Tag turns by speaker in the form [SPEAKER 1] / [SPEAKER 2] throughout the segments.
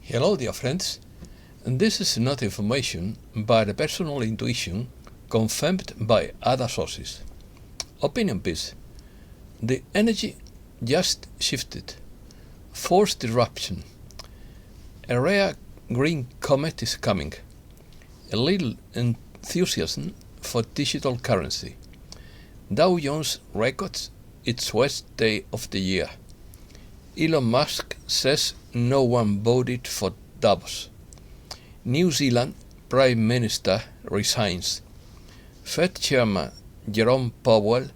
[SPEAKER 1] Hello, dear friends. This is not information, but a personal intuition confirmed by other sources. Opinion piece. The energy just shifted. Forced eruption. A rare green comet is coming. A little enthusiasm for digital currency. Dow Jones records its worst day of the year. Elon Musk says no one voted for Davos. New Zealand Prime Minister resigns. Fed Chairman Jerome Powell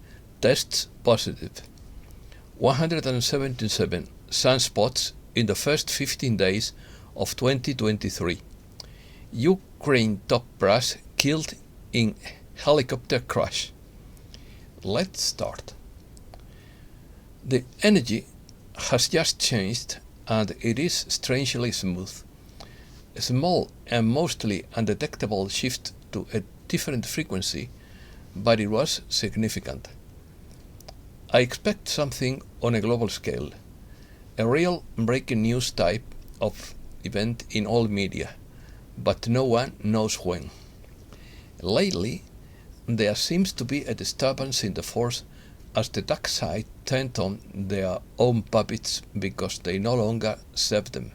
[SPEAKER 1] tests positive. 177 sunspots in the first 15 days of 2023. Ukraine top brass killed in helicopter crash. Let's start. The energy has just changed and it is strangely smooth. A small and mostly undetectable shift to a different frequency, but it was significant. I expect something on a global scale, a real breaking news type of event in all media, but no one knows when. Lately, there seems to be a disturbance in the force as the dark side turned on their own puppets because they no longer serve them.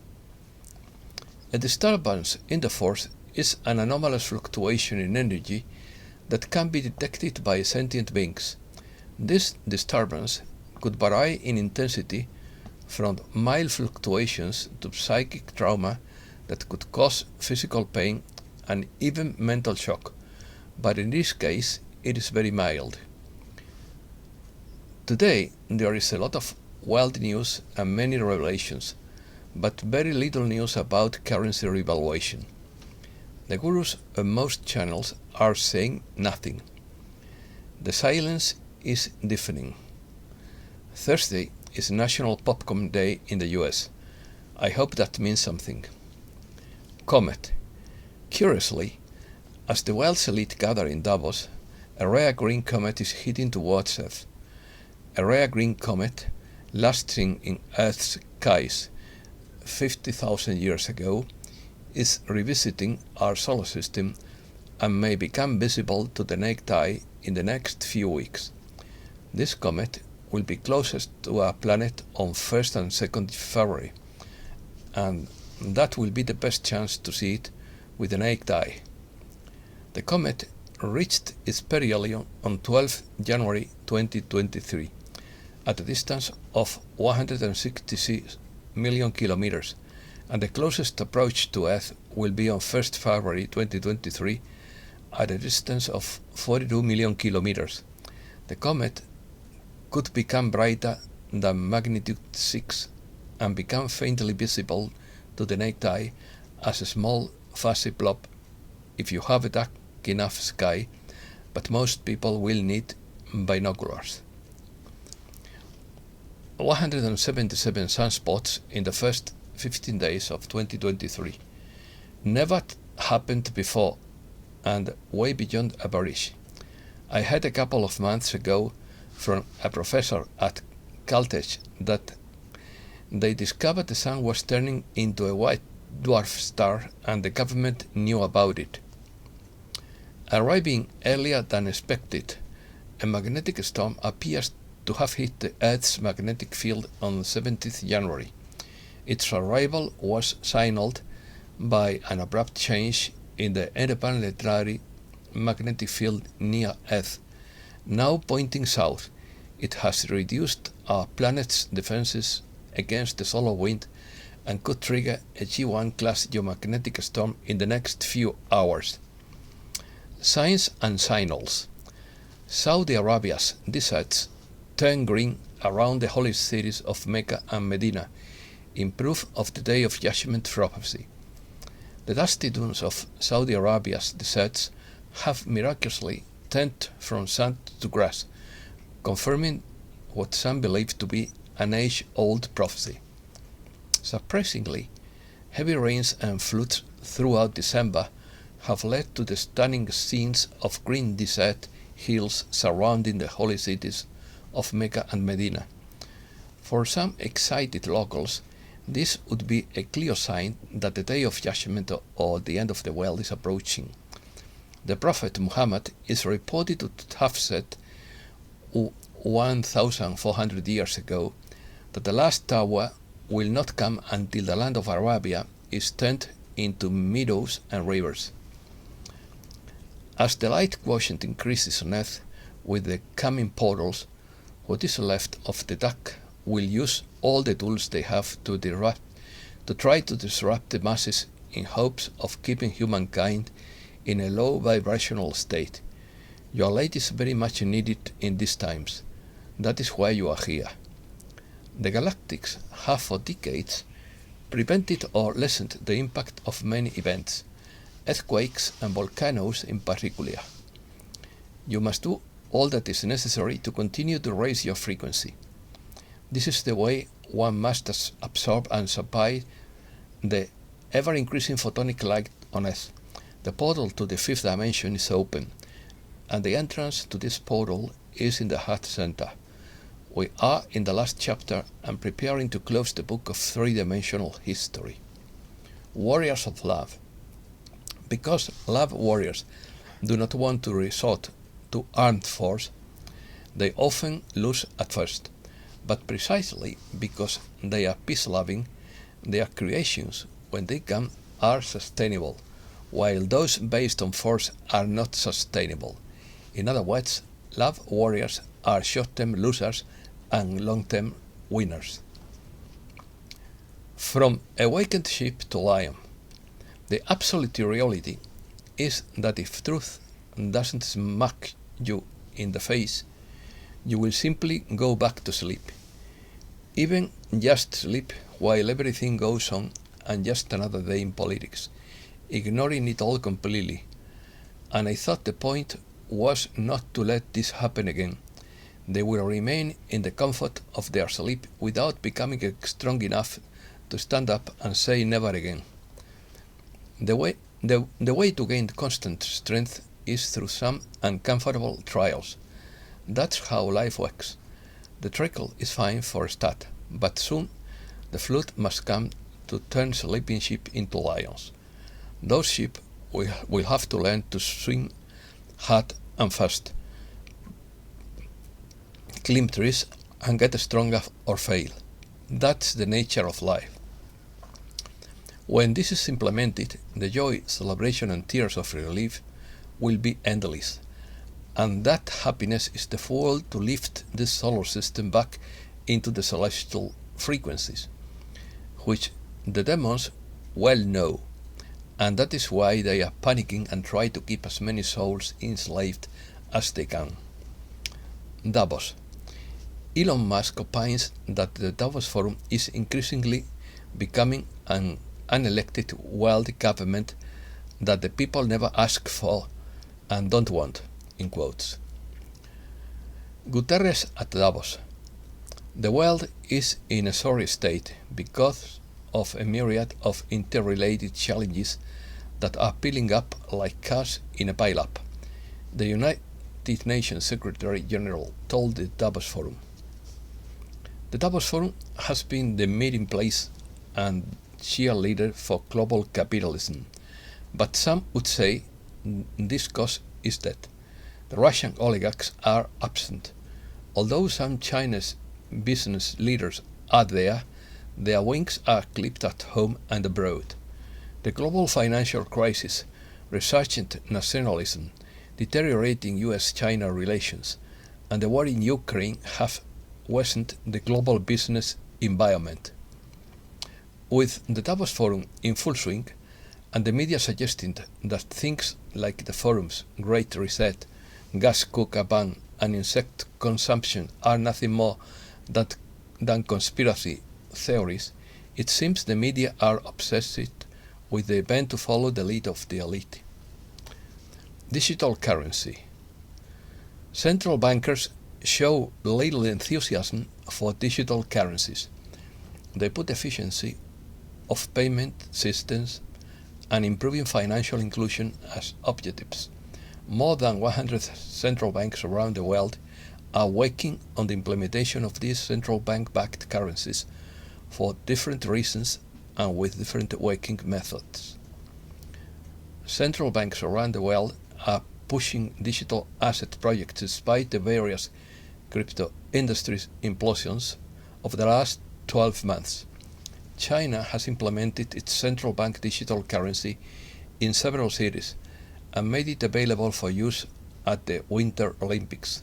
[SPEAKER 1] A disturbance in the force is an anomalous fluctuation in energy that can be detected by sentient beings. This disturbance could vary in intensity from mild fluctuations to psychic trauma that could cause physical pain and even mental shock, but in this case it is very mild. Today there is a lot of wild news and many revelations, but very little news about currency revaluation. The gurus on most channels are saying nothing. The silence is deafening. Thursday is National Popcorn Day in the US. I hope that means something. Comet. Curiously, as the world's elite gather in Davos, a rare green comet is heading towards Earth. A rare green comet, last seen in Earth's skies 50,000 years ago, is revisiting our solar system and may become visible to the naked eye in the next few weeks. This comet will be closest to our planet on 1st and 2nd February, and that will be the best chance to see it with the naked eye. The comet reached its perihelion on 12 January 2023 at a distance of 166 million kilometers, and the closest approach to Earth will be on 1st February 2023 at a distance of 42 million kilometers. The comet could become brighter than magnitude 6 and become faintly visible to the naked eye as a small fuzzy blob if you have a dark enough sky, but most people will need binoculars. 177 sunspots in the first 15 days of 2023. Never happened before and way beyond average. I heard a couple of months ago from a professor at Caltech that they discovered the sun was turning into a white dwarf star and the government knew about it. Arriving earlier than expected, a magnetic storm appears to have hit the Earth's magnetic field on 17th January. Its arrival was signaled by an abrupt change in the interplanetary magnetic field near Earth. Now pointing south, it has reduced our planet's defenses against the solar wind and could trigger a G1 class geomagnetic storm in the next few hours. Signs and signals. Saudi Arabia's deserts turn green around the holy cities of Mecca and Medina in proof of the Day of Judgment prophecy. The dusty dunes of Saudi Arabia's deserts have miraculously turned from sand to grass, confirming what some believe to be an age-old prophecy. Surprisingly, heavy rains and floods throughout December have led to the stunning scenes of green desert hills surrounding the holy cities of Mecca and Medina. For some excited locals, This would be a clear sign that the day of judgment or the end of the world is approaching. The Prophet Muhammad is reported to have said 1,400 years ago that the last hour will not come until the land of Arabia is turned into meadows and rivers. As the light quotient increases on Earth with the coming portals, what is left of the dark will use all the tools they have to try to disrupt the masses in hopes of keeping humankind in a low vibrational state. Your light is very much needed in these times. That is why you are here. The galactics have for decades prevented or lessened the impact of many events, earthquakes and volcanoes in particular. You must do all that is necessary to continue to raise your frequency. This is the way one must absorb and supply the ever-increasing photonic light on Earth. The portal to the fifth dimension is open, and the entrance to this portal is in the heart center. We are in the last chapter and preparing to close the book of three-dimensional history. Warriors of love. Because love warriors do not want to resort to armed force, they often lose at first. But precisely because they are peace-loving, their creations, when they come, are sustainable, while those based on force are not sustainable. In other words, love warriors are short-term losers and long-term winners. From awakened sheep to lion. The absolute reality is that if truth doesn't smack you in the face, you will simply go back to sleep. Even just sleep while everything goes on and just another day in politics, ignoring it all completely. And I thought the point was not to let this happen again. They will remain in the comfort of their sleep without becoming strong enough to stand up and say never again. The way to gain constant strength is through some uncomfortable trials. That's how life works. The trickle is fine for a start, but soon the flood must come to turn sleeping sheep into lions. Those sheep will have to learn to swim hard and fast, climb trees and get stronger or fail. That's the nature of life. When this is implemented, the joy, celebration and tears of relief will be endless. And that happiness is the fuel to lift this solar system back into the celestial frequencies, which the demons well know, and that is why they are panicking and try to keep as many souls enslaved as they can. Davos. Elon Musk opines that the Davos Forum is increasingly becoming an unelected world government that the people never ask for and don't want, in quotes. Guterres at Davos. The world is in a sorry state because of a myriad of interrelated challenges that are piling up like cars in a pile-up, the United Nations Secretary General told the Davos Forum. The Davos Forum has been the meeting place and cheerleader for global capitalism, but some would say this cause is dead. The Russian oligarchs are absent. Although some Chinese business leaders are there, their wings are clipped at home and abroad. The global financial crisis, resurgent nationalism, deteriorating US-China relations, and the war in Ukraine have worsened the global business environment. With the Davos Forum in full swing, and the media suggesting that things like the forum's Great Reset, gas cooker ban, and insect consumption are nothing more than conspiracy theories, it seems the media are obsessed with the event to follow the lead of the elite. Digital currency. Central bankers show little enthusiasm for digital currencies. They put efficiency of payment systems and improving financial inclusion as objectives. More than 100 central banks around the world are working on the implementation of these central bank-backed currencies for different reasons and with different working methods. Central banks around the world are pushing digital asset projects despite the various crypto industry's implosions of the last 12 months. China has implemented its central bank digital currency in several cities and made it available for use at the Winter Olympics.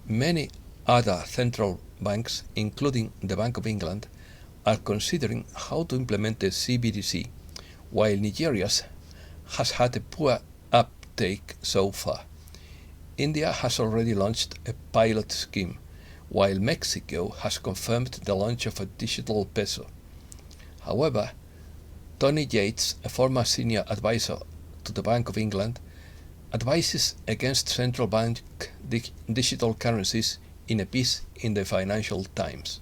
[SPEAKER 1] Many other central banks, including the Bank of England, are considering how to implement the CBDC, while Nigeria's has had a poor uptake so far. India has already launched a pilot scheme, while Mexico has confirmed the launch of a digital peso. However, Tony Yates, a former senior advisor to the Bank of England, advises against central bank digital currencies in a piece in the Financial Times.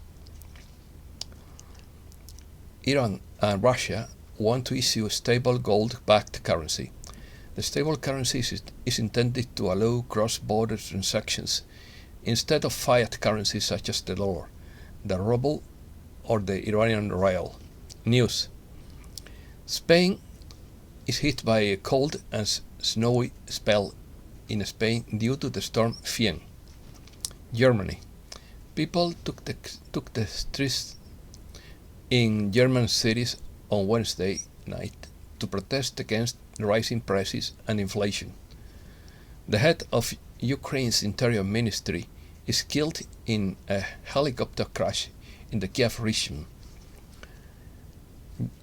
[SPEAKER 1] Iran and Russia want to issue a stable gold-backed currency. The stable currency is intended to allow cross-border transactions instead of fiat currencies such as the dollar, the ruble, or the Iranian rial. News: Spain is hit by a cold and snowy spell in Spain due to the storm Fian. Germany: people took the streets in German cities on Wednesday night to protest against rising prices and inflation. The head of Ukraine's Interior Ministry is killed in a helicopter crash in the Kiev region.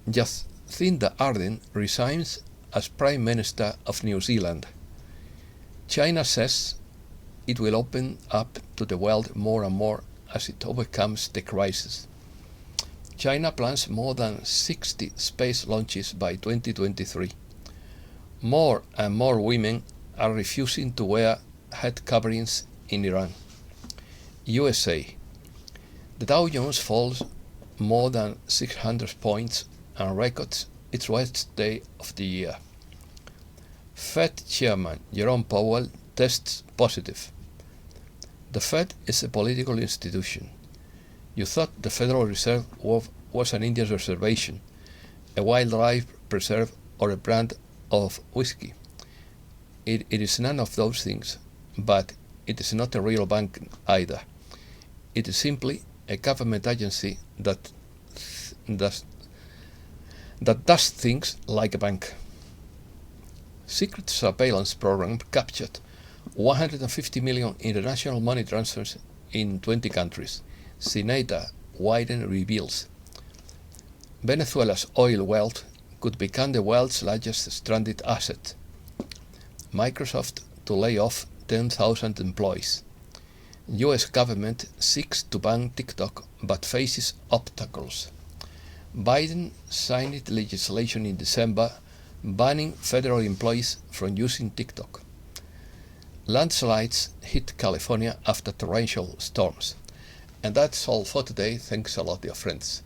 [SPEAKER 1] Jacinda Ardern resigns as Prime Minister of New Zealand. China says it will open up to the world more and more as it overcomes the crisis. China plans more than 60 space launches by 2023. More and more women are refusing to wear head coverings in Iran. USA: the Dow Jones falls more than 600 points and records its worst day of the year. Fed Chairman Jerome Powell tests positive. The Fed is a political institution. You thought the Federal Reserve was an Indian reservation, a wildlife preserve, or a brand of whiskey. It is none of those things, but it is not a real bank either. It is simply a government agency that does things like a bank. Secret surveillance program captured 150 million international money transfers in 20 countries. Senator Wyden reveals Venezuela's oil wealth could become the world's largest stranded asset. Microsoft to lay off 10,000 employees. US government seeks to ban TikTok but faces obstacles. Biden signed legislation in December banning federal employees from using TikTok. Landslides hit California after torrential storms. And that's all for today. Thanks a lot, dear friends.